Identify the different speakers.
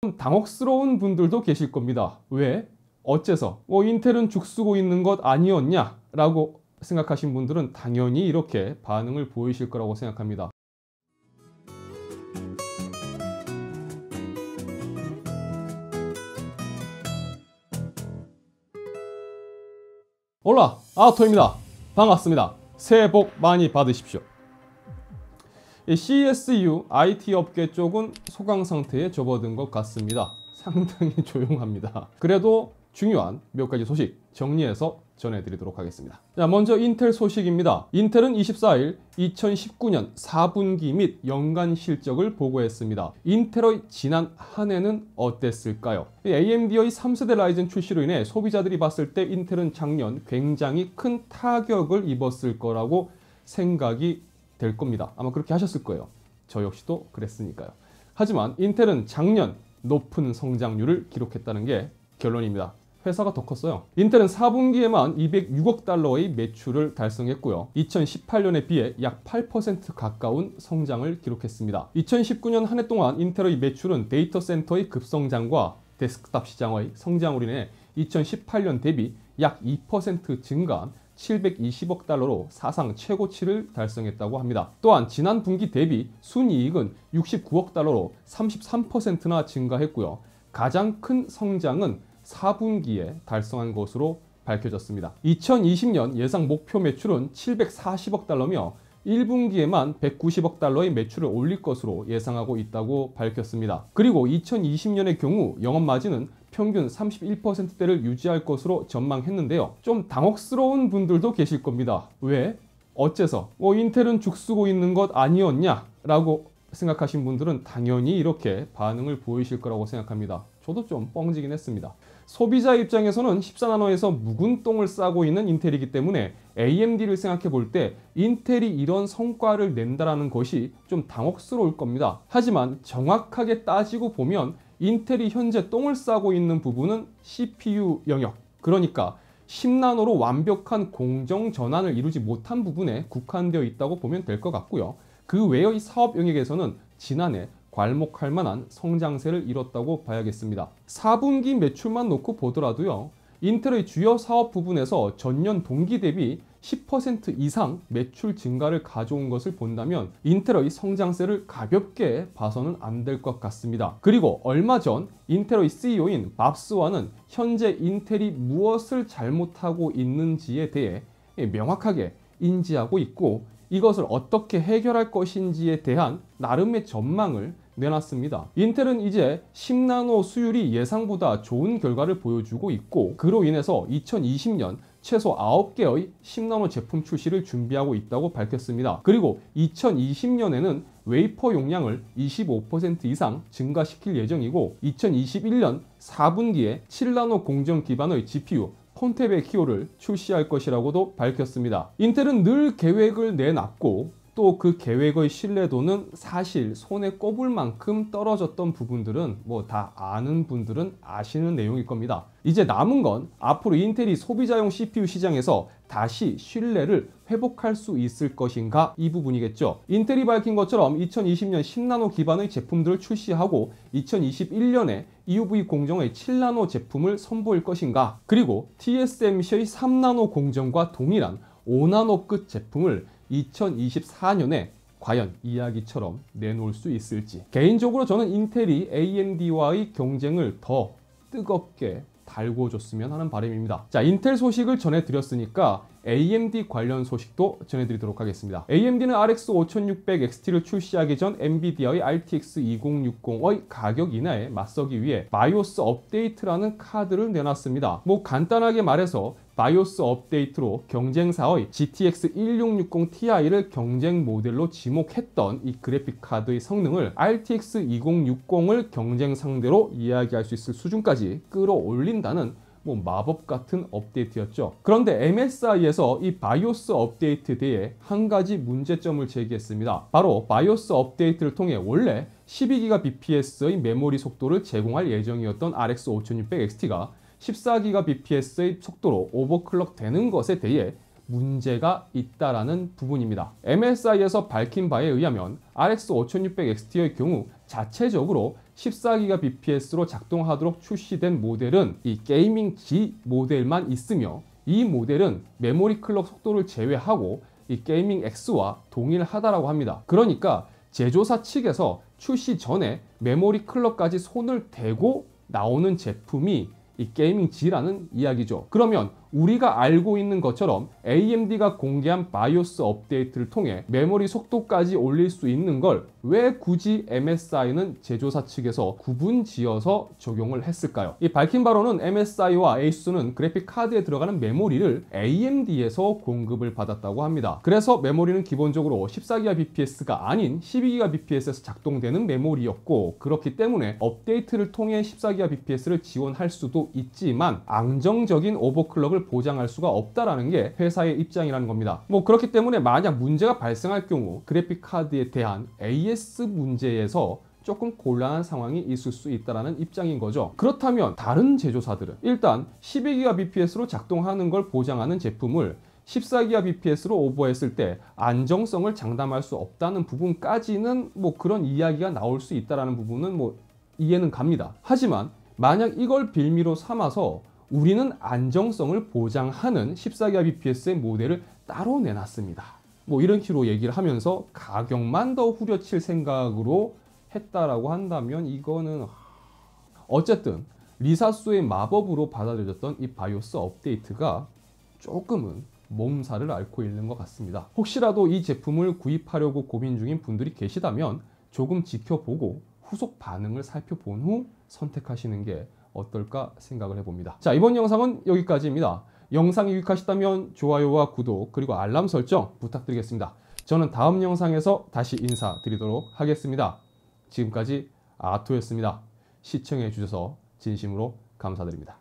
Speaker 1: 좀 당혹스러운 분들도 계실 겁니다. 왜? 어째서? 인텔은 죽쓰고 있는 것 아니었냐? 라고 생각하신 분들은 당연히 이렇게 반응을 보이실 거라고 생각합니다. 올라 아토입니다. 반갑습니다. 새해 복 많이 받으십시오. CES IT 업계 쪽은 소강 상태에 접어든 것 같습니다. 상당히 조용합니다. 그래도 중요한 몇 가지 소식 정리해서 전해드리도록 하겠습니다. 자, 먼저 인텔 소식입니다. 인텔은 24일 2019년 4분기 및 연간 실적을 보고했습니다. 인텔의 지난 한 해는 어땠을까요? AMD의 3세대 라이젠 출시로 인해 소비자들이 봤을 때 인텔은 작년 굉장히 큰 타격을 입었을 거라고 생각이 될 겁니다. 아마 그렇게 하셨을 거예요. 저 역시도 그랬으니까요. 하지만 인텔은 작년 높은 성장률을 기록했다는 게 결론입니다. 회사가 더 컸어요. 인텔은 4분기에만 206억 달러의 매출을 달성했고요. 2018년에 비해 약 8% 가까운 성장을 기록했습니다. 2019년 한 해 동안 인텔의 매출은 데이터 센터의 급성장과 데스크탑 시장의 성장으로 인해 2018년 대비 약 2% 증가한 720억 달러로 사상 최고치를 달성했다고 합니다. 또한 지난 분기 대비 순이익은 69억 달러로 33%나 증가했고요. 가장 큰 성장은 4분기에 달성한 것으로 밝혀졌습니다. 2020년 예상 목표 매출은 740억 달러며 1분기에만 190억 달러의 매출을 올릴 것으로 예상하고 있다고 밝혔습니다. 그리고 2020년의 경우 영업마진은 평균 31%대를 유지할 것으로 전망했는데요. 좀 당혹스러운 분들도 계실 겁니다. 왜? 어째서? 인텔은 죽쓰고 있는 것 아니었냐? 라고 생각하신 분들은 당연히 이렇게 반응을 보이실 거라고 생각합니다. 저도 좀 뻥지긴 했습니다. 소비자 입장에서는 14나노에서 묵은 똥을 싸고 있는 인텔이기 때문에 AMD를 생각해 볼 때 인텔이 이런 성과를 낸다라는 것이 좀 당혹스러울 겁니다. 하지만 정확하게 따지고 보면 인텔이 현재 똥을 싸고 있는 부분은 CPU 영역, 그러니까 10나노로 완벽한 공정 전환을 이루지 못한 부분에 국한되어 있다고 보면 될 것 같고요. 그 외의 사업 영역에서는 지난해 괄목할 만한 성장세를 이뤘다고 봐야겠습니다. 4분기 매출만 놓고 보더라도요. 인텔의 주요 사업 부분에서 전년 동기 대비 10% 이상 매출 증가를 가져온 것을 본다면 인텔의 성장세를 가볍게 봐서는 안 될 것 같습니다. 그리고 얼마 전 인텔의 CEO인 밥스와는 현재 인텔이 무엇을 잘못하고 있는지에 대해 명확하게 인지하고 있고 이것을 어떻게 해결할 것인지에 대한 나름의 전망을 내놨습니다. 인텔은 이제 10나노 수율이 예상보다 좋은 결과를 보여주고 있고 그로 인해서 2020년 최소 9개의 10나노 제품 출시를 준비하고 있다고 밝혔습니다. 그리고 2020년에는 웨이퍼 용량을 25% 이상 증가시킬 예정이고 2021년 4분기에 7나노 공정 기반의 GPU 폰테베 키오를 출시할 것이라고도 밝혔습니다. 인텔은 늘 계획을 내놨고 또 그 계획의 신뢰도는 사실 손에 꼽을 만큼 떨어졌던 부분들은 다 아는 분들은 아시는 내용일 겁니다. 이제 남은 건 앞으로 인텔이 소비자용 CPU 시장에서 다시 신뢰를 회복할 수 있을 것인가 이 부분이겠죠. 인텔이 밝힌 것처럼 2020년 10나노 기반의 제품들을 출시하고 2021년에 EUV 공정의 7나노 제품을 선보일 것인가, 그리고 TSMC의 3나노 공정과 동일한 5나노급 제품을 2024년에 과연 이야기처럼 내놓을 수 있을지. 개인적으로 저는 인텔이 AMD와의 경쟁을 더 뜨겁게 달궈줬으면 하는 바람입니다. 자, 인텔 소식을 전해드렸으니까 AMD 관련 소식도 전해드리도록 하겠습니다. AMD는 RX 5600 XT를 출시하기 전 엔비디아의 RTX 2060의 가격 인하에 맞서기 위해 바이오스 업데이트라는 카드를 내놨습니다. 간단하게 말해서 바이오스 업데이트로 경쟁사의 GTX 1660 Ti를 경쟁 모델로 지목했던 이 그래픽 카드의 성능을 RTX 2060을 경쟁 상대로 이야기할 수 있을 수준까지 끌어올린다는 마법 같은 업데이트였죠. 그런데 MSI에서 이 바이오스 업데이트에 대해 한 가지 문제점을 제기했습니다. 바로 바이오스 업데이트를 통해 원래 12GBps의 메모리 속도를 제공할 예정이었던 RX 5600 XT가 14GBps의 속도로 오버클럭 되는 것에 대해 문제가 있다라는 부분입니다. MSI에서 밝힌 바에 의하면 RX 5600 XT의 경우 자체적으로 14GBps로 작동하도록 출시된 모델은 이 게이밍 G 모델만 있으며, 이 모델은 메모리 클럭 속도를 제외하고 이 게이밍 X와 동일하다라고 합니다. 그러니까 제조사 측에서 출시 전에 메모리 클럭까지 손을 대고 나오는 제품이 이 게이밍 G라는 이야기죠. 그러면 우리가 알고 있는 것처럼 AMD가 공개한 바이오스 업데이트를 통해 메모리 속도까지 올릴 수 있는 걸 왜 굳이 MSI는 제조사 측에서 구분 지어서 적용을 했을까요? 이 밝힌 바로는 MSI와 ASUS는 그래픽 카드에 들어가는 메모리를 AMD에서 공급을 받았다고 합니다. 그래서 메모리는 기본적으로 14GBps가 아닌 12GBps에서 작동되는 메모리였고, 그렇기 때문에 업데이트를 통해 14GBps를 지원할 수도 있지만 안정적인 오버클럭을 보장할 수가 없다라는 게 회사의 입장이라는 겁니다. 그렇기 때문에 만약 문제가 발생할 경우 그래픽 카드에 대한 AS 문제에서 조금 곤란한 상황이 있을 수 있다는 입장인 거죠. 그렇다면 다른 제조사들은 일단 12GBps로 작동하는 걸 보장하는 제품을 14GBps로 오버했을 때 안정성을 장담할 수 없다는 부분까지는 그런 이야기가 나올 수 있다는 부분은 이해는 갑니다. 하지만 만약 이걸 빌미로 삼아서 우리는 안정성을 보장하는 14GBps의 모델을 따로 내놨습니다, 이런 식으로 얘기를 하면서 가격만 더 후려칠 생각으로 했다라고 한다면 이거는 어쨌든 리사소의 마법으로 받아들여졌던 이 바이오스 업데이트가 조금은 몸살을 앓고 있는 것 같습니다. 혹시라도 이 제품을 구입하려고 고민 중인 분들이 계시다면 조금 지켜보고 후속 반응을 살펴본 후 선택하시는 게 어떨까 생각을 해봅니다. 자, 이번 영상은 여기까지입니다. 영상이 유익하셨다면 좋아요와 구독 그리고 알람 설정 부탁드리겠습니다. 저는 다음 영상에서 다시 인사드리도록 하겠습니다. 지금까지 아토였습니다. 시청해 주셔서 진심으로 감사드립니다.